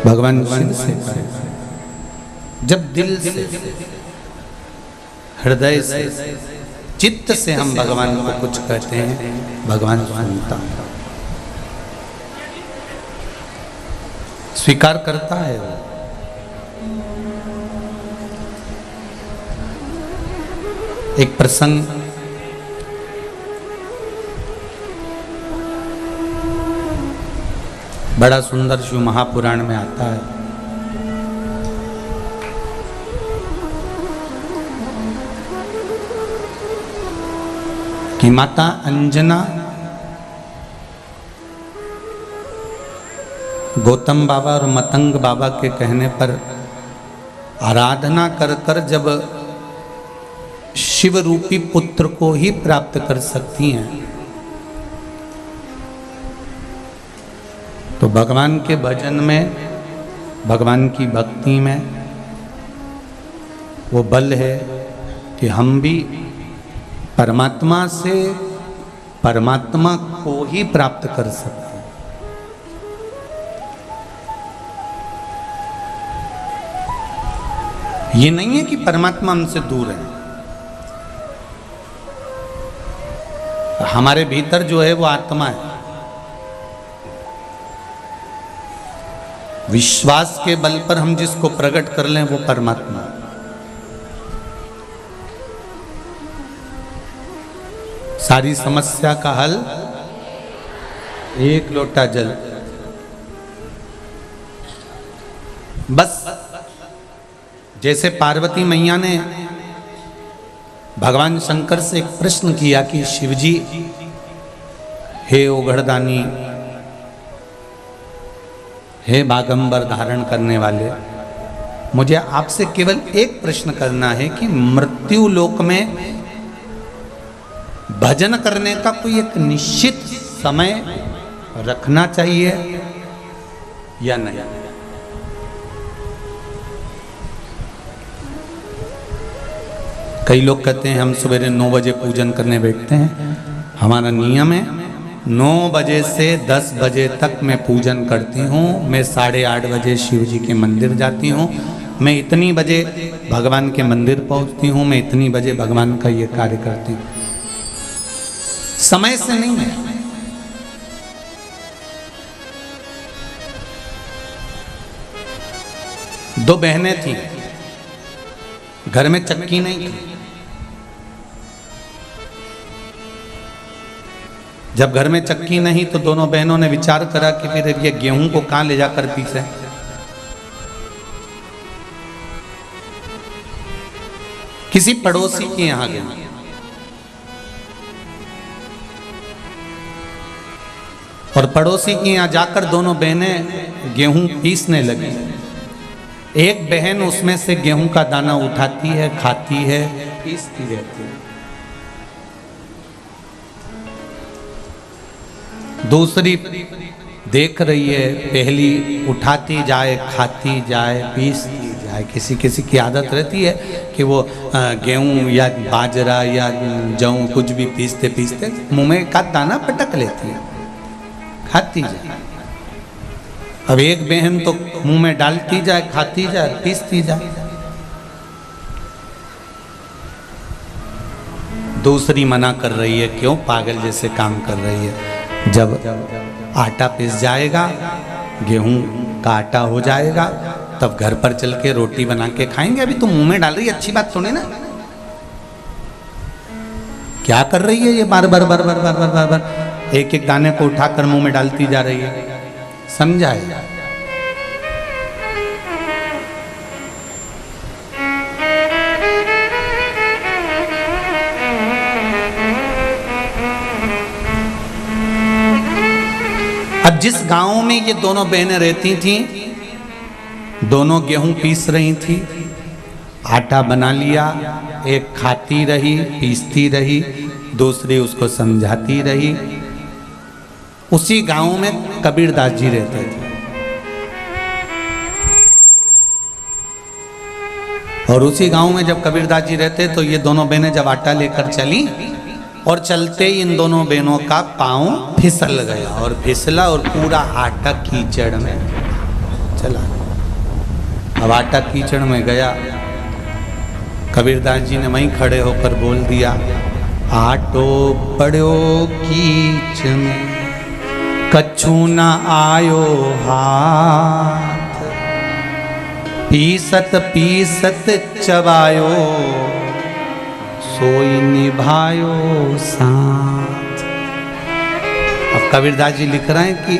भगवान शिव से जब दिल से हृदय से चित्त से हम भगवान को कुछ कहते हैं, भगवान सुनता स्वीकार करता है। एक प्रसंग बड़ा सुंदर शिव महापुराण में आता है। कि माता अंजना गौतम बाबा और मतंग बाबा के कहने पर आराधना कर कर जब शिव रूपी पुत्र को ही प्राप्त कर सकती हैं, तो भगवान के भजन में, भगवान की भक्ति में वो बल है कि हम भी परमात्मा से परमात्मा को ही प्राप्त कर सकते हैं। ये नहीं है कि परमात्मा हमसे दूर है, हमारे भीतर जो है वो आत्मा है। विश्वास के बल पर हम जिसको प्रकट कर लें वो परमात्मा। सारी समस्या का हल एक लोटा जल। बस जैसे पार्वती मैया ने भगवान शंकर से एक प्रश्न किया कि शिवजी, हे ओघड़दानी, हे बागंबर धारण करने वाले, मुझे आपसे केवल एक प्रश्न करना है कि मृत्यु लोक में भजन करने का कोई एक निश्चित समय रखना चाहिए या नहीं? कई लोग कहते हैं हम सवेरे 9 बजे पूजन करने बैठते हैं। हमारा नियम है 9 बजे से 10 बजे तक मैं पूजन करती हूँ। मैं 8:30 बजे शिव जी के मंदिर जाती हूँ। मैं इतनी बजे भगवान के मंदिर पहुँचती हूँ। मैं इतनी बजे भगवान का ये कार्य करती हूँ। समय से नहीं है। दो बहनें थीं, घर में चक्की नहीं थी। जब घर में चक्की नहीं तो दोनों बहनों ने विचार करा कि फिर ये गेहूं को कहां ले जाकर पीसे। किसी पड़ोसी के यहां गए। और पड़ोसी के यहां जाकर दोनों बहनें गेहूं पीसने लगी। एक बहन उसमें से गेहूं का दाना उठाती है, खाती है, पीसती रहती है। दूसरी देख रही है, पहली उठाती जाए, खाती जाए, पीसती जाए। किसी किसी की आदत रहती है कि वो गेहूं या बाजरा या जौ कुछ भी पीसते पीसते मुंह में का दाना पटक लेती है, खाती जाए। अब एक बहन तो मुंह में डालती जाए, खाती जाए, पीसती जाए। दूसरी मना कर रही है, क्यों पागल जैसे काम कर रही है। जब आटा पिस जाएगा, गेहूं का आटा हो जाएगा, तब घर पर चल के रोटी बना के खाएंगे। अभी तुम मुंह में डाल रही है, अच्छी बात सुने ना। क्या कर रही है ये? बार बार बार बार बार बार बार बार एक एक दाने को उठाकर मुंह में डालती जा रही है। समझाए अब जिस गांव में ये दोनों बहनें रहती थीं, दोनों गेहूं पीस रही थी, आटा बना लिया। एक खाती रही, पीसती रही, दूसरी उसको समझाती रही। उसी गांव में कबीरदास जी रहते थे। और उसी गांव में जब कबीरदास जी रहते तो ये दोनों बहनें जब आटा लेकर चली और चलते ही इन दोनों बहनों का पांव फिसल गया और फिसला और पूरा आटा कीचड़ में चला। अब आटा कीचड़ में गया, कबीरदास जी ने वहीं खड़े होकर बोल दिया, आटो पड़ो कीच में कछु न आयो हाथ, पीसत पीसत चबायो सोई निभायो साथ। अब कबीरदास जी लिख रहे हैं कि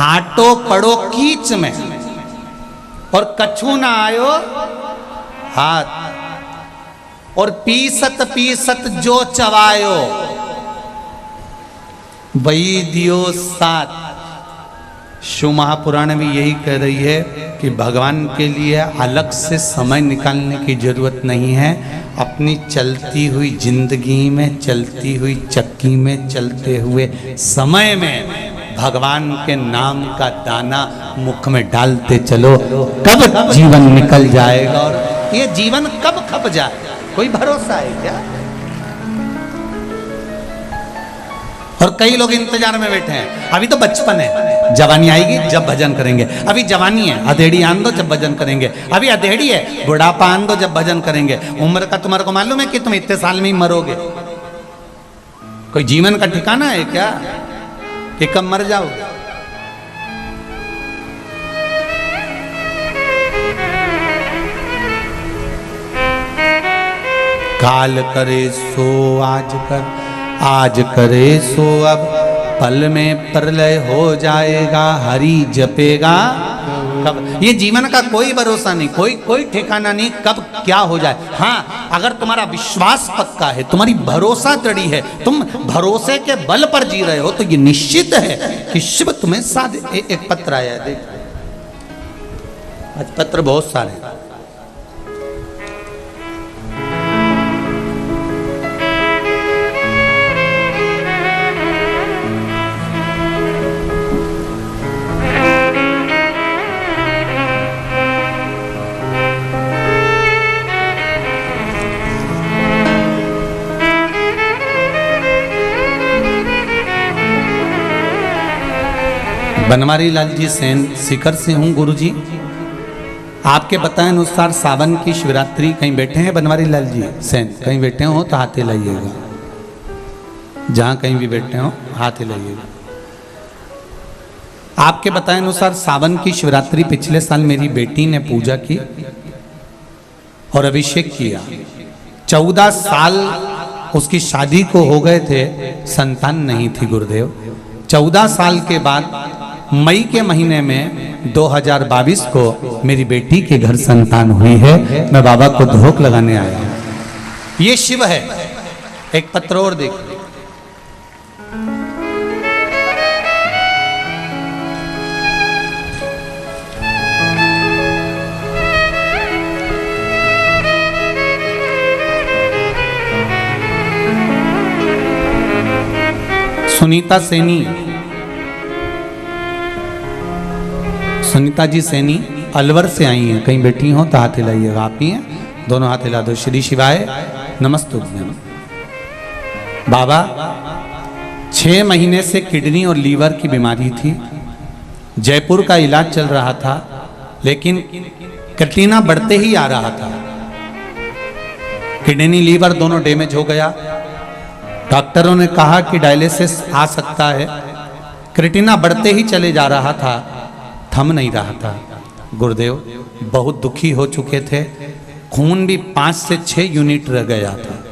आटो पड़ो कीच में और कछु न आयो हाथ, और पीसत पीसत जो चबायो वही दियो साथ। शिव महापुराण भी यही कह रही है कि भगवान के लिए अलग से समय निकालने की जरूरत नहीं है। अपनी चलती हुई जिंदगी में, चलती हुई चक्की में, चलते हुए समय में भगवान के नाम का दाना मुख में डालते चलो। कब जीवन निकल जाएगा और ये जीवन कब खप जाएगा, कोई भरोसा है क्या? और कई लोग इंतजार में बैठे हैं, अभी तो बचपन है, जवानी आएगी जब भजन करेंगे। अभी जवानी है, अधेड़ी आन दो जब भजन करेंगे। अभी अधेड़ी है, बुढ़ापा आन दो जब भजन करेंगे। उम्र का तुम्हारे को मालूम है कि तुम इतने साल में ही मरोगे? कोई जीवन का ठिकाना है क्या कि कब मर जाओगे? काल करे सो आज कर, आज करे सो अब, पल में प्रलय हो जाएगा, हरि जपेगा कब। ये जीवन का कोई भरोसा नहीं, कोई ठिकाना नहीं कब क्या हो जाए। हाँ, अगर तुम्हारा विश्वास पक्का है, तुम्हारी भरोसा दृढ़ है, तुम भरोसे के बल पर जी रहे हो, तो ये निश्चित है कि शिव तुम्हें साथ। एक पत्र आया है, देख, आज पत्र बहुत सारे हैं। बनवारी लाल जी सेन सीकर से हूँ गुरुजी। आपके बताए अनुसार सावन की शिवरात्रि कहीं बैठे हैं बनवारी लाल जी सेन? कहीं बैठे हो तो हाथ हिलाइएगा, जहाँ कहीं भी बैठे हो हाथ हिलाइएगा। आपके बताए अनुसार सावन की शिवरात्रि पिछले साल मेरी बेटी ने पूजा की और अभिषेक किया। 14 साल उसकी शादी को हो गए थे, संतान नहीं थी गुरुदेव। 14 साल के बाद मई के महीने में 2022 को मेरी बेटी के घर संतान हुई है। मैं बाबा को धोख लगाने आया हूं। ये शिव है। एक पत्र और देखिए, सुनीता सैनी, सुनीता जी सैनी अलवर से आई हैं, कहीं बैठी हो तो हाथ हिलाइएगा। आप ही हैं, दोनों हाथ हिला दो। श्री शिवाय नमस्तुभ्यम। बाबा 6 महीने से किडनी और लीवर की बीमारी थी, जयपुर का इलाज चल रहा था, लेकिन क्रिएटिनिन बढ़ते ही आ रहा था। किडनी लीवर दोनों डैमेज हो गया। डॉक्टरों ने कहा कि डायलिसिस आ सकता है। क्रिएटिनिन बढ़ते ही चले जा रहा था, थम नहीं रहा था। गुरुदेव बहुत दुखी हो चुके थे। खून भी 5 से 6 यूनिट रह गया था।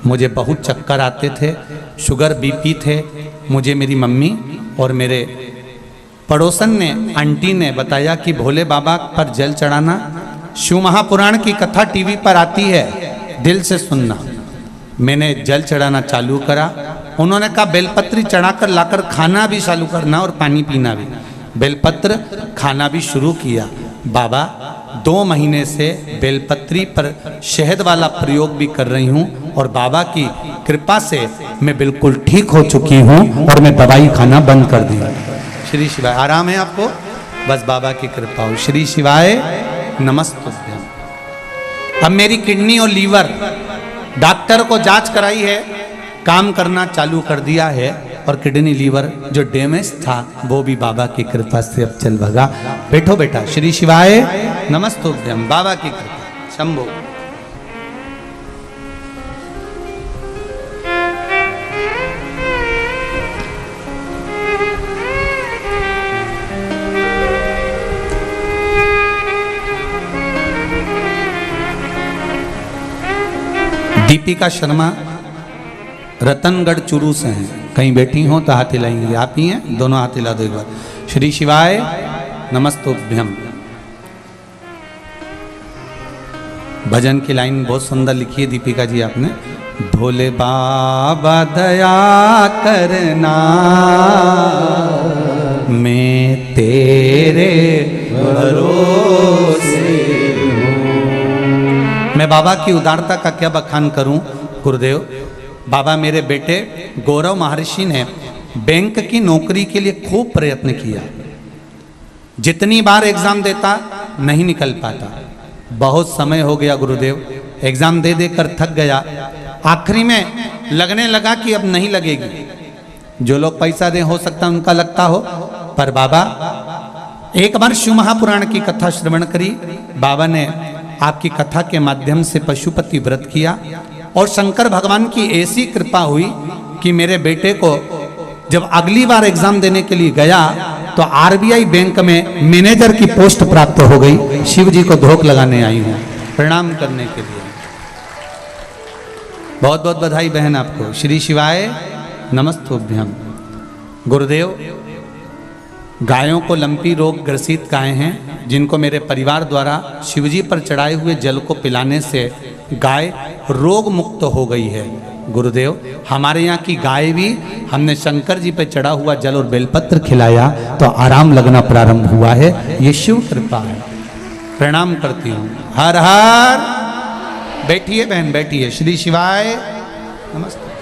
मुझे बहुत चक्कर आते थे, शुगर बीपी थे। मुझे मेरी मम्मी और मेरे पड़ोसन ने, आंटी ने बताया कि भोले बाबा पर जल चढ़ाना। शिव महापुराण की कथा टीवी पर आती है, दिल से सुनना। मैंने जल चढ़ाना चालू करा। उन्होंने कहा बेलपत्री चढ़ाकर लाकर खाना भी चालू करना और पानी पीना भी। बेलपत्र खाना भी शुरू किया। बाबा 2 महीने से बेलपत्री पर शहद वाला प्रयोग भी कर रही हूँ और बाबा की कृपा से मैं बिल्कुल ठीक हो चुकी हूँ और मैं दवाई खाना बंद कर दी। श्री शिवाय। आराम है आपको? बस बाबा की कृपा हो। श्री शिवाय नमस्तुभ्यम। अब मेरी किडनी और लीवर डॉक्टर को जांच कराई है, काम करना चालू कर दिया है और किडनी लीवर जो डैमेज था वो भी बाबा की कृपा से अब चल भगा। बैठो बेटा। श्री शिवाय नमस्तुभ्यम। बाबा की कृपा। शंभो। दीपिका शर्मा रतनगढ़ चुरू से हैं। कहीं बैठी हो तो हाथ हिलाएंगे। आप ही हैं? दोनों हाथ हिला दो एक बार। श्री शिवाय नमस्तुभ्यम। भजन की लाइन बहुत सुंदर लिखी है दीपिका जी आपने। भोले बाबा दया करना, मैं तेरे भरोसे हूँ। मैं बाबा की उदारता का क्या बखान करूं गुरुदेव। बाबा मेरे बेटे गौरव महर्षि ने बैंक की नौकरी के लिए खूब प्रयत्न किया। जितनी बार एग्जाम देता नहीं निकल पाता। बहुत समय हो गया गुरुदेव, एग्जाम दे देकर थक गया। आखिरी में लगने लगा कि अब नहीं लगेगी। जो लोग पैसा दें हो सकता उनका लगता हो, पर बाबा एक बार शिव महापुराण की कथा श्रवण करी। बाबा ने आपकी कथा के माध्यम से पशुपति व्रत किया और शंकर भगवान की ऐसी कृपा हुई कि मेरे बेटे को जब अगली बार एग्जाम देने के लिए गया तो आरबीआई बैंक में मैनेजर की पोस्ट प्राप्त हो गई। शिव जी को धोख लगाने आई हूं, प्रणाम करने के लिए। बहुत बहुत बधाई बहन आपको। श्री शिवाय नमस्तुभ्यम। गुरुदेव, गायों को लंपी रोग ग्रसित गायें हैं जिनको मेरे परिवार द्वारा शिवजी पर चढ़ाए हुए जल को पिलाने से गाय रोग मुक्त हो गई है। गुरुदेव, हमारे यहाँ की गाय भी हमने शंकर जी पे चढ़ा हुआ जल और बेलपत्र खिलाया तो आराम लगना प्रारंभ हुआ है। ये शिव कृपा है। प्रणाम करती हूँ। हर हर। बैठिए बहन, बैठिए। श्री शिवाय नमस्ते।